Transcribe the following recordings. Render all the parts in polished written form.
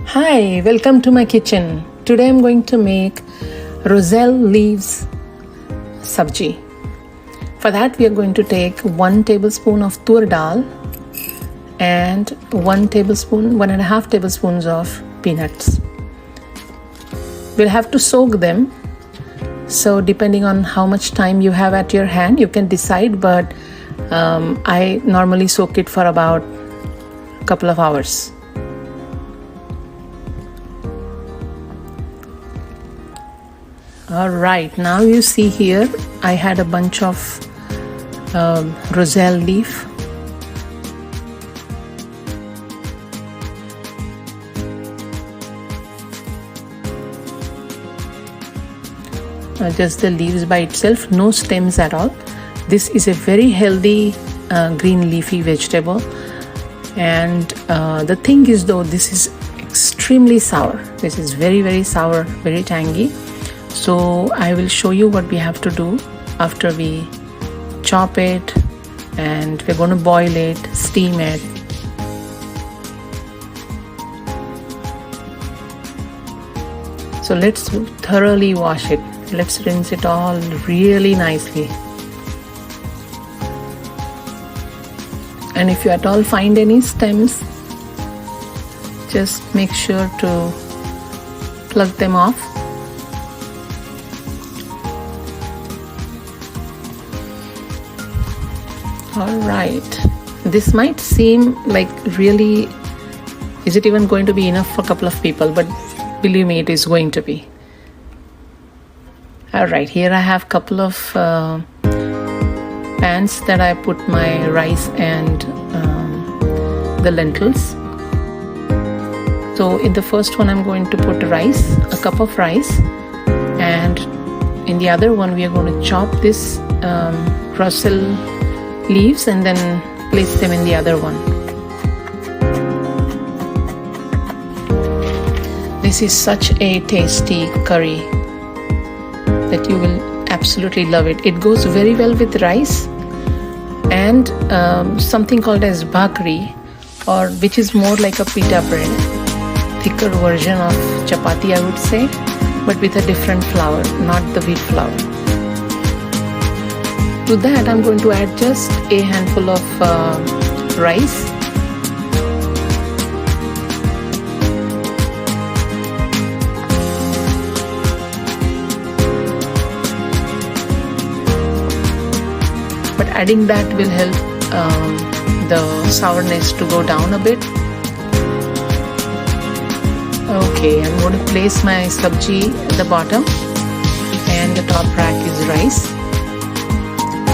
Hi, welcome to my kitchen. Today I'm going to make Roselle Leaves Sabji. For that we are going to take 1 tablespoon of tur dal and 1.5 tablespoons of peanuts. We'll have to soak them. So depending on how much time you have at your hand, you can decide, but I normally soak it for about a couple of hours. Alright, now you see here I had a bunch of roselle leaf. Just the leaves by itself, no stems at all. This is a very healthy green leafy vegetable, and the thing is though, this is extremely sour. This is very sour, very tangy. So I will show you what we have to do after we chop it, and we're going to boil it, steam it. So let's thoroughly wash it. Let's rinse it all really nicely. And if you at all find any stems, just make sure to plug them off. Alright, this might seem like really, is it even going to be enough for a couple of people? But believe me, it is going to be. Alright, here I have a couple of pans that I put my rice and the lentils. So in the first one I'm going to put rice, a cup of rice, and in the other one we are going to chop this Roselle leaves and then place them in the other one. This is such a tasty curry that you will absolutely love it. It goes very well with rice and something called as Bhakri, or which is more like a pita bread, thicker version of chapati I would say, but with a different flour, not the wheat flour. To that I'm going to add just a handful of rice. But adding that will help the sourness to go down a bit. Okay, I'm going to place my sabji at the bottom and the top rack is rice.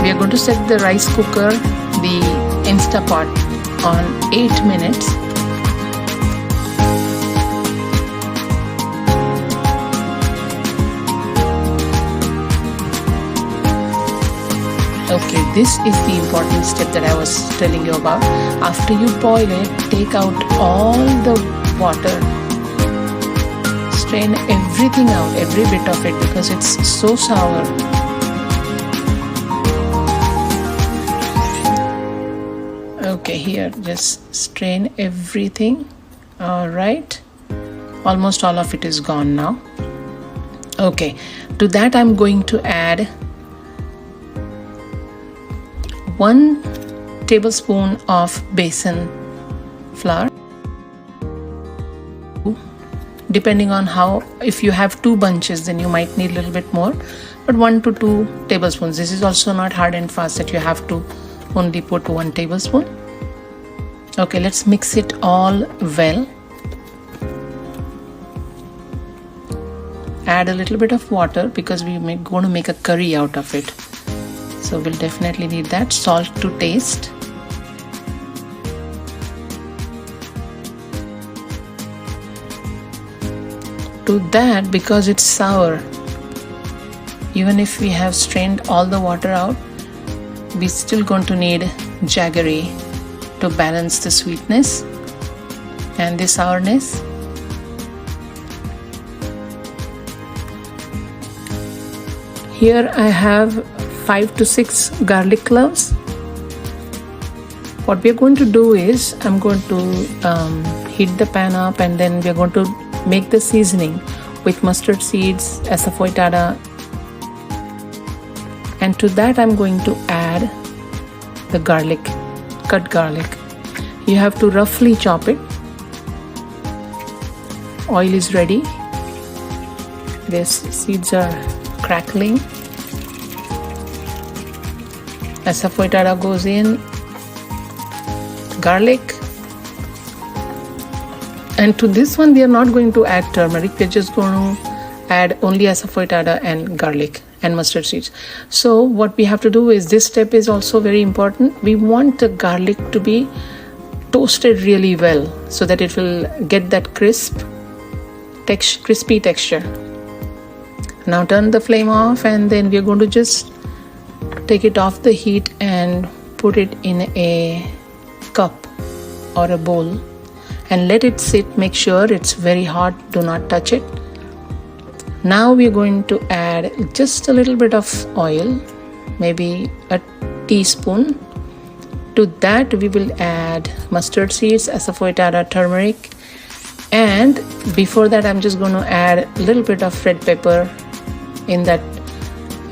We are going to set the rice cooker, the Instapot, on 8 minutes. Okay, this is the important step that I was telling you about. After you boil it, take out all the water. Strain everything out, every bit of it, because it's so sour. Okay, here just strain everything. Alright, almost all of it is gone now. Okay, to that I'm going to add 1 tablespoon of besan flour. Depending on how, if you have 2 bunches then you might need a little bit more, but 1 to 2 tablespoons. This is also not hard and fast that you have to only put 1 tablespoon. Okay, let's mix it all well. Add a little bit of water because we're going to make a curry out of it. So we'll definitely need that. Salt to taste. To that, because it's sour, even if we have strained all the water out, we're still going to need jaggery to balance the sweetness and the sourness. Here I have 5 to 6 garlic cloves. What we are going to do is I'm going to heat the pan up, and then we are going to make the seasoning with mustard seeds, asafoetida, and to that I'm going to add the garlic, cut garlic. You have to roughly chop it. Oil is ready. The seeds are crackling. Asafoetida goes in, garlic, and to this one we are not going to add turmeric. We're just going to add only asafoetida and garlic and mustard seeds. So what we have to do is, this step is also very important. We want the garlic to be toasted really well so that it will get that crispy texture. Now turn the flame off, and then we're going to just take it off the heat and put it in a cup or a bowl and let it sit. Make sure it's very hot, do not touch it. Now we're going to add just a little bit of oil, maybe a teaspoon. To that we will add mustard seeds, asafoetida, turmeric, and before that I'm just going to add a little bit of red pepper in that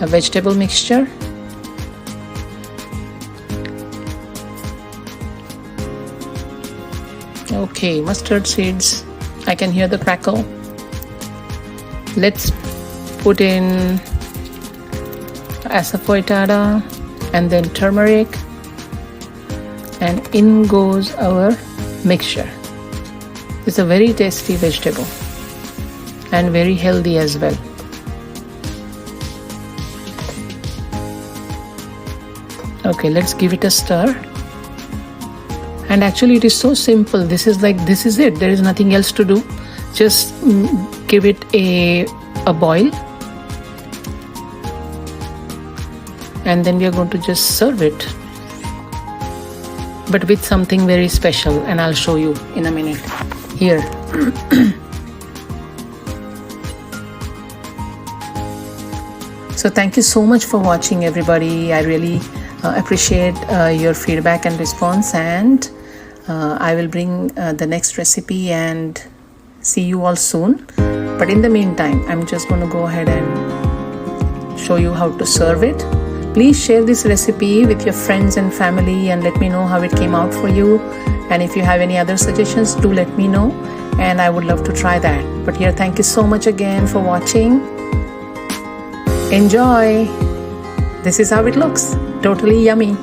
vegetable mixture. Okay, mustard seeds, I can hear the crackle. Let's put in asafoetida and then turmeric, and in goes our mixture. It's a very tasty vegetable and very healthy as well. Okay, let's give it a stir. And actually it is so simple. This is it. There is nothing else to do. Just give it a boil, and then we are going to just serve it, but with something very special, and I'll show you in a minute. Here. So thank you so much for watching, everybody. I really appreciate your feedback and response, and I will bring the next recipe and see you all soon. But in the meantime, I'm just going to go ahead and show you how to serve it. Please share this recipe with your friends and family and let me know how it came out for you. And if you have any other suggestions, do let me know, and I would love to try that. But here, thank you so much again for watching. Enjoy. This is how it looks. Totally yummy.